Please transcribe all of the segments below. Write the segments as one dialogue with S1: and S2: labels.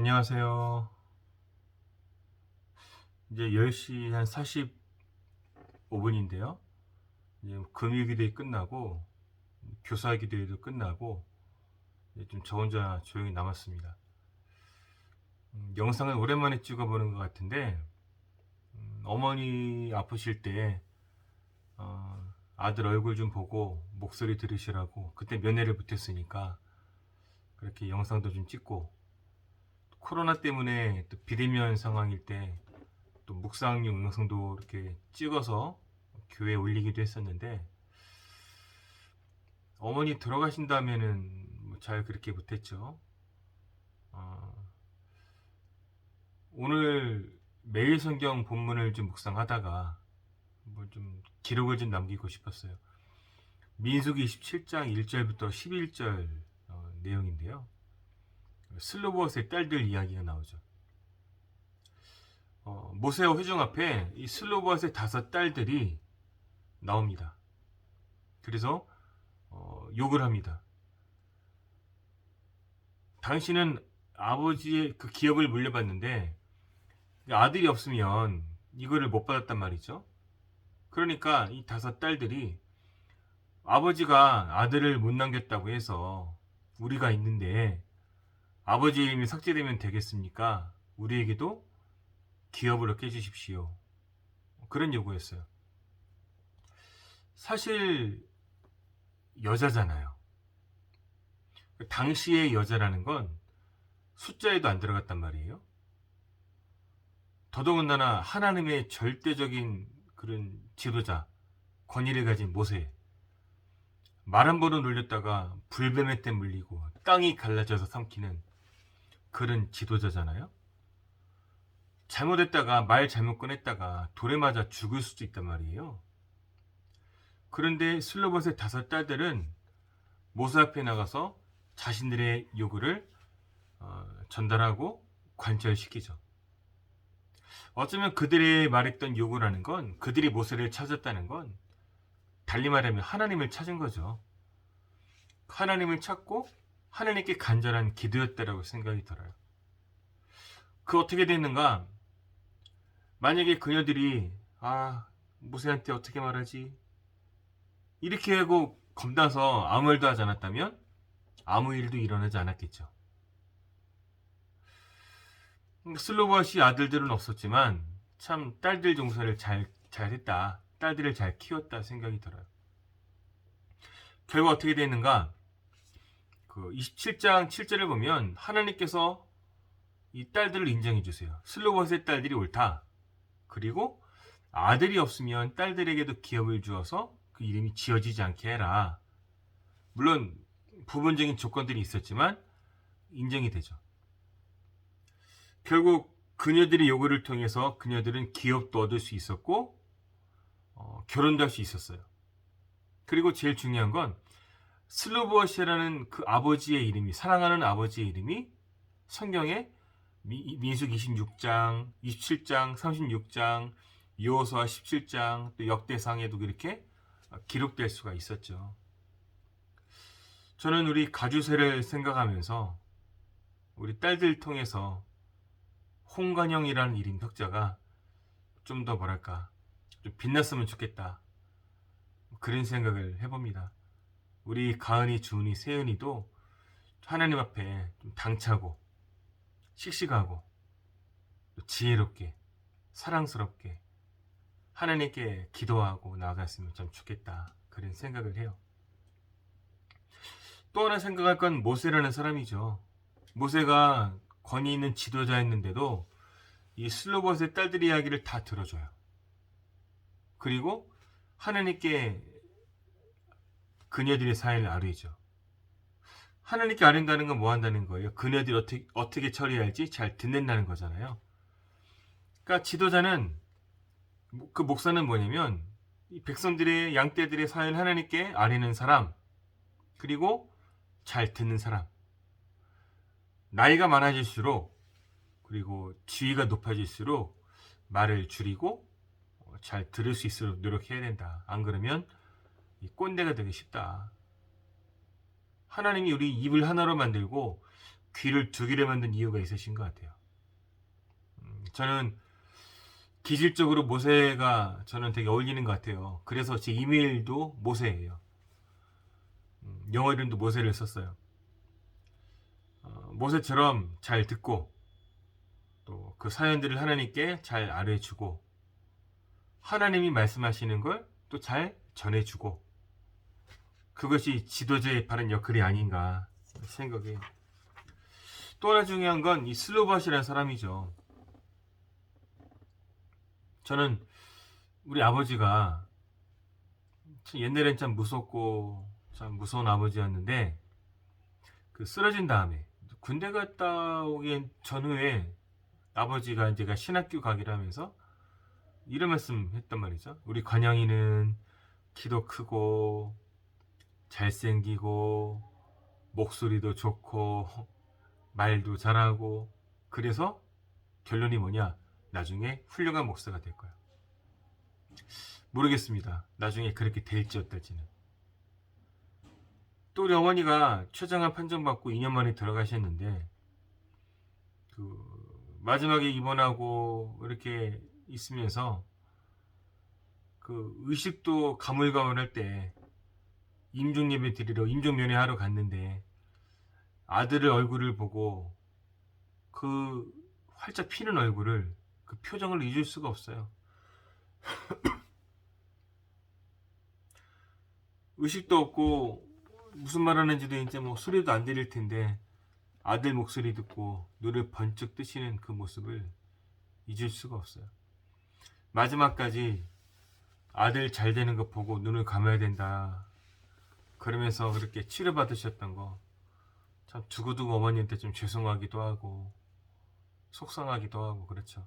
S1: 안녕하세요. 이제 10시 한 45분인데요. 이제 금요 기도회 끝나고 교사 기도회도 끝나고 이제 좀 저 혼자 조용히 남았습니다. 영상을 오랜만에 찍어보는 것 같은데 어머니 아프실 때 아들 얼굴 좀 보고 목소리 들으시라고 그때 면회를 못했으니까 그렇게 영상도 좀 찍고 코로나 때문에 또 비대면 상황일 때 또 묵상용 영상도 이렇게 찍어서 교회에 올리기도 했었는데 어머니 들어가신 다음에는 뭐잘 그렇게 못했죠. 어, 오늘 매일 성경 본문을 좀 묵상하다가 뭐 좀 기록을 좀 남기고 싶었어요. 민수기 27장 1절부터 11절 내용인데요. 슬로봇의 딸들 이야기가 나오죠. 모세와 회중 앞에 이 슬로봇의 5딸들이 나옵니다. 그래서 욕을 합니다. 당신은 아버지의 그 기업을 물려받는데 아들이 없으면 이거를 못 받았단 말이죠. 그러니까 이 5딸들이 아버지가 아들을 못 남겼다고 해서 우리가 있는데 아버지 이름이 삭제되면 되겠습니까? 우리에게도 기업을 얻게 해주십시오. 그런 요구였어요. 사실 여자잖아요. 당시의 여자라는 건 숫자에도 안 들어갔단 말이에요. 더더군다나 하나님의 절대적인 그런 지도자, 권위를 가진 모세. 말 한 번은 놀렸다가 불뱀의 때 물리고 땅이 갈라져서 삼키는 그런 지도자잖아요. 잘못했다가 말 잘못 꺼냈다가 돌에 맞아 죽을 수도 있단 말이에요. 그런데 슬로봇의 5딸들은 모세 앞에 나가서 자신들의 요구를 전달하고 관철시키죠. 어쩌면 그들이 말했던 요구라는 건 그들이 모세를 찾았다는 건 달리 말하면 하나님을 찾은 거죠. 하나님을 찾고 하나님께 간절한 기도였다라고 생각이 들어요. 그 어떻게 됐는가? 만약에 그녀들이 모세한테 어떻게 말하지? 이렇게 하고 겁나서 아무 말도 하지 않았다면 아무 일도 일어나지 않았겠죠. 슬로바시 아들들은 없었지만 참 딸들 종사를 잘했다. 딸들을 잘 키웠다 생각이 들어요. 결과 어떻게 됐는가? 그 27장 7절을 보면 하나님께서 이 딸들을 인정해 주세요. 슬로봇의 딸들이 옳다. 그리고 아들이 없으면 딸들에게도 기업을 주어서 그 이름이 지어지지 않게 해라. 물론 부분적인 조건들이 있었지만 인정이 되죠. 결국 그녀들의 요구를 통해서 그녀들은 기업도 얻을 수 있었고 결혼도 할 수 있었어요. 그리고 제일 중요한 건 슬로보시라는 그 아버지의 이름이, 사랑하는 아버지의 이름이 성경에 민수기 26장, 27장, 36장, 여호수아 17장, 또 역대상에도 그렇게 기록될 수가 있었죠. 저는 우리 가주세를 생각하면서 우리 딸들 통해서 홍관영이라는 이름 혁자가 좀 더 뭐랄까 좀 빛났으면 좋겠다. 그런 생각을 해봅니다. 우리 가은이, 주은이, 세은이도 하나님 앞에 좀 당차고 씩씩하고 지혜롭게 사랑스럽게 하나님께 기도하고 나아갔으면 참 좋겠다. 그런 생각을 해요. 또 하나 생각할 건 모세라는 사람이죠. 모세가 권위 있는 지도자였는데도 이 슬로봇의 딸들 이야기를 다 들어줘요. 그리고 하나님께 그녀들의 사연을 아뢰죠. 하나님께 아뢰다는 건 뭐 한다는 거예요? 그녀들이 어떻게 처리할지 잘 듣는다는 거잖아요. 그러니까 지도자는 그 목사는 뭐냐면 이 백성들의 양떼들의 사연을 하나님께 아뢰는 사람, 그리고 잘 듣는 사람. 나이가 많아질수록 그리고 지위가 높아질수록 말을 줄이고 잘 들을 수 있도록 노력해야 된다. 안 그러면 이 꼰대가 되기 쉽다. 하나님이 우리 입을 하나로 만들고 귀를 두 개를 만든 이유가 있으신 것 같아요. 저는 기질적으로 모세가 저는 되게 어울리는 것 같아요. 그래서 제 이메일도 모세예요. 영어 이름도 모세를 썼어요. 모세처럼 잘 듣고 또 그 사연들을 하나님께 잘 알려주고 하나님이 말씀하시는 걸 또 잘 전해주고 그것이 지도자의 바른 역할이 아닌가 생각해요. 또 하나 중요한 건 이 슬로바시라는 사람이죠. 저는 우리 아버지가 옛날엔 참 무섭고 참 무서운 아버지였는데 그 쓰러진 다음에 군대 갔다 오기 전후에 아버지가 이제가 신학교 가기로 하면서 이런 말씀 했단 말이죠. 우리 관영이는 키도 크고 잘생기고 목소리도 좋고 말도 잘하고 그래서 결론이 뭐냐? 나중에 훌륭한 목사가 될 거야. 모르겠습니다. 나중에 그렇게 될지 어떨지는. 또 우리 어머니가 췌장암 판정받고 2년 만에 돌아가셨는데 마지막에 입원하고 이렇게 있으면서 그 의식도 가물가물할 때 임종예배 드리러 임종면회하러 갔는데 아들의 얼굴을 보고 그 활짝 피는 얼굴을 그 표정을 잊을 수가 없어요. 의식도 없고 무슨 말 하는지도 이제 뭐 소리도 안 들릴 텐데 아들 목소리 듣고 눈을 번쩍 뜨시는 그 모습을 잊을 수가 없어요. 마지막까지 아들 잘 되는 거 보고 눈을 감아야 된다 그러면서 그렇게 치료받으셨던 거 참 두고두고 어머니한테 좀 죄송하기도 하고 속상하기도 하고 그렇죠.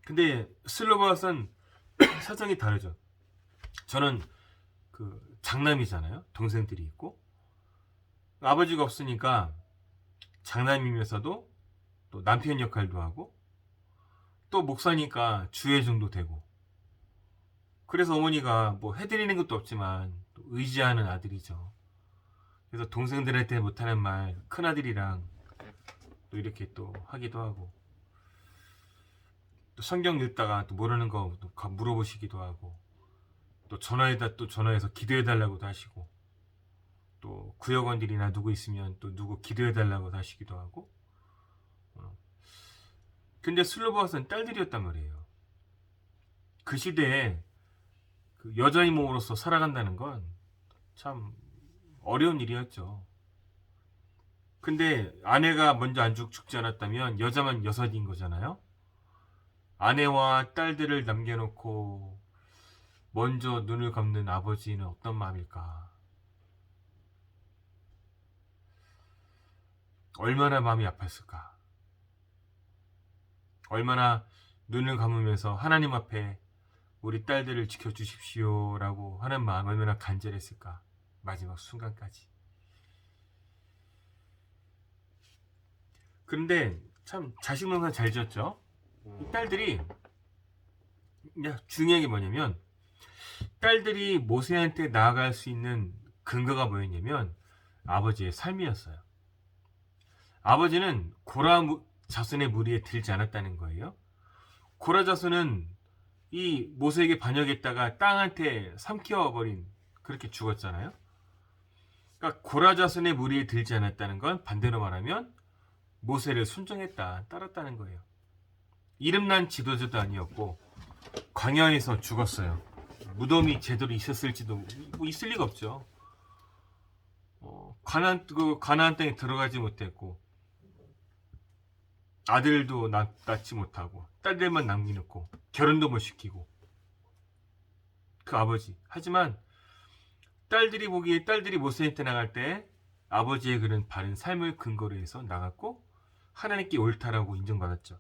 S1: 근데 슬로바스는 사정이 다르죠. 저는 그 장남이잖아요. 동생들이 있고 아버지가 없으니까 장남이면서도 또 남편 역할도 하고 또 목사니까 주애 정도 되고 그래서 어머니가 뭐 해드리는 것도 없지만 또 의지하는 아들이죠. 그래서 동생들한테 못하는 말 큰아들이랑 또 이렇게 또 하기도 하고 또 성경 읽다가 또 모르는 거 또 물어보시기도 하고 또 전화해서 기도해달라고도 하시고 또 구역원들이나 누구 있으면 또 누구 기도해달라고 하시기도 하고 근데 슬로바스는 딸들이었단 말이에요. 그 시대에 그 여자이모로서 살아간다는 건 참 어려운 일이었죠. 근데 아내가 먼저 안 죽지 않았다면 여자만 여섯인 거잖아요. 아내와 딸들을 남겨놓고 먼저 눈을 감는 아버지는 어떤 마음일까? 얼마나 마음이 아팠을까? 얼마나 눈을 감으면서 하나님 앞에 우리 딸들을 지켜주십시오라고 하는 마음 얼마나 간절했을까? 마지막 순간까지. 그런데 참 자식 농사 잘 지었죠? 이 딸들이 중요한 게 뭐냐면 딸들이 모세한테 나아갈 수 있는 근거가 뭐였냐면 아버지의 삶이었어요. 아버지는 고라 자손의 무리에 들지 않았다는 거예요. 고라 자손은 이 모세에게 반역했다가 땅한테 삼켜버린 그렇게 죽었잖아요. 그러니까 고라 자손의 무리에 들지 않았다는 건 반대로 말하면 모세를 순종했다, 따랐다는 거예요. 이름난 지도자도 아니었고 광야에서 죽었어요. 무덤이 제대로 있었을지도 뭐 있을 리가 없죠. 가나안 땅에 들어가지 못했고 아들도 낳지 못하고 딸들만 남겨놓고 결혼도 못 시키고 그 아버지. 하지만 딸들이 보기에 딸들이 모세한테 나갈 때 아버지의 그런 바른 삶을 근거로 해서 나갔고 하나님께 옳다라고 인정받았죠.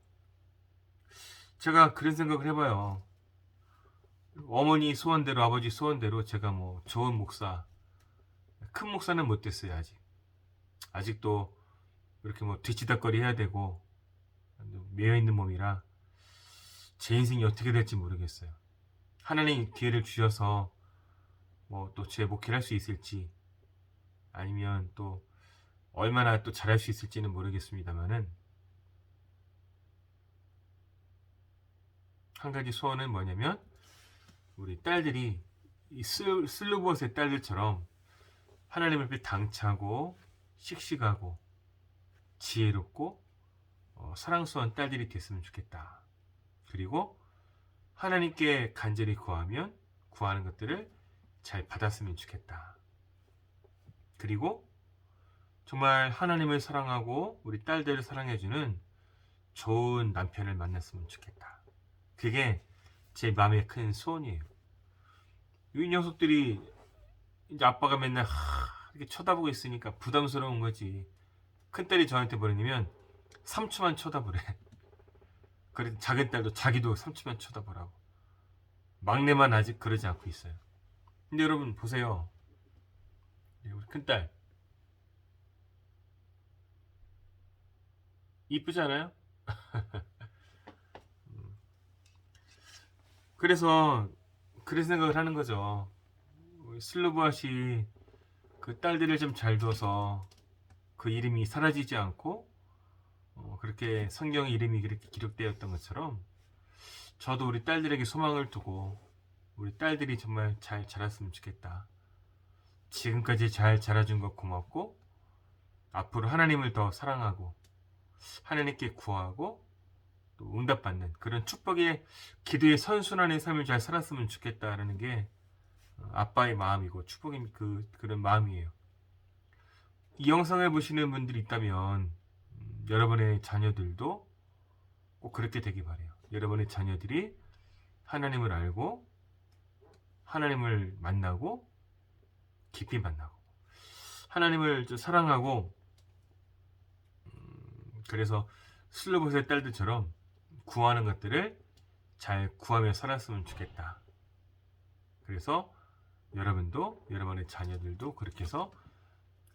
S1: 제가 그런 생각을 해봐요. 어머니 소원대로 아버지 소원대로 제가 뭐 좋은 목사 큰 목사는 못 됐어요. 아직도 이렇게 뭐 뒤치다거리 해야 되고 매여있는 몸이라 제 인생이 어떻게 될지 모르겠어요. 하나님 기회를 주셔서 뭐 또 제 목회를 할 수 있을지 아니면 또 얼마나 또 잘할 수 있을지는 모르겠습니다만은 한 가지 소원은 뭐냐면 우리 딸들이 이 슬로봇의 딸들처럼 하나님 앞에 당차고 씩씩하고 지혜롭고 사랑스러운 딸들이 됐으면 좋겠다. 그리고 하나님께 간절히 구하면 구하는 것들을 잘 받았으면 좋겠다. 그리고 정말 하나님을 사랑하고 우리 딸들을 사랑해주는 좋은 남편을 만났으면 좋겠다. 그게 제 마음의 큰 소원이에요. 이 녀석들이 이제 아빠가 맨날 이렇게 쳐다보고 있으니까 부담스러운 거지. 큰딸이 저한테 뭐냐면 3초만 쳐다보래. 그래 작은 딸도 자기도 3초만 쳐다보라고. 막내만 아직 그러지 않고 있어요. 근데 여러분 보세요. 우리 큰딸 이쁘지 않아요? 그래서 생각을 하는 거죠. 슬로보아시 그 딸들을 좀 잘 둬서 그 이름이 사라지지 않고 그렇게 성경 이름이 그렇게 기록되었던 것처럼 저도 우리 딸들에게 소망을 두고 우리 딸들이 정말 잘 자랐으면 좋겠다. 지금까지 잘 자라준 것 고맙고 앞으로 하나님을 더 사랑하고 하나님께 구하고 또 응답받는 그런 축복의 기도의 선순환의 삶을 잘 살았으면 좋겠다라는 게 아빠의 마음이고 축복의 그런 마음이에요. 이 영상을 보시는 분들이 있다면 여러분의 자녀들도 꼭 그렇게 되기 바라요. 여러분의 자녀들이 하나님을 알고 하나님을 만나고 깊이 만나고 하나님을 사랑하고 그래서 슬로봇의 딸들처럼 구하는 것들을 잘 구하며 살았으면 좋겠다. 그래서 여러분도 여러분의 자녀들도 그렇게 해서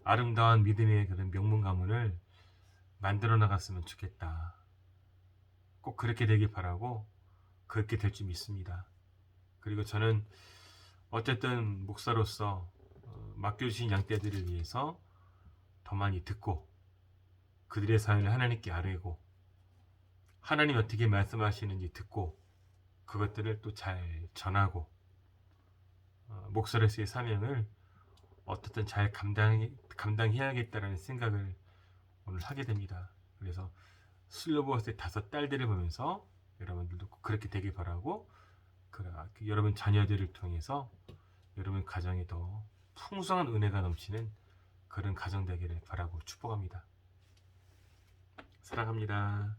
S1: 아름다운 믿음의 그런 명문 가문을 만들어 나갔으면 좋겠다. 꼭 그렇게 되길 바라고 그렇게 될 줄 믿습니다. 그리고 저는 어쨌든 목사로서 맡겨주신 양떼들을 위해서 더 많이 듣고 그들의 사연을 하나님께 아뢰고 하나님 어떻게 말씀하시는지 듣고 그것들을 또 잘 전하고 목사로서의 사명을 어떻든 잘 감당해야겠다라는 생각을 오늘 하게 됩니다. 그래서 슬로보스의 5 딸들을 보면서 여러분들도 꼭 그렇게 되길 바라고 여러분 자녀들을 통해서 여러분 가정에 더 풍성한 은혜가 넘치는 그런 가정 되기를 바라고 축복합니다. 사랑합니다.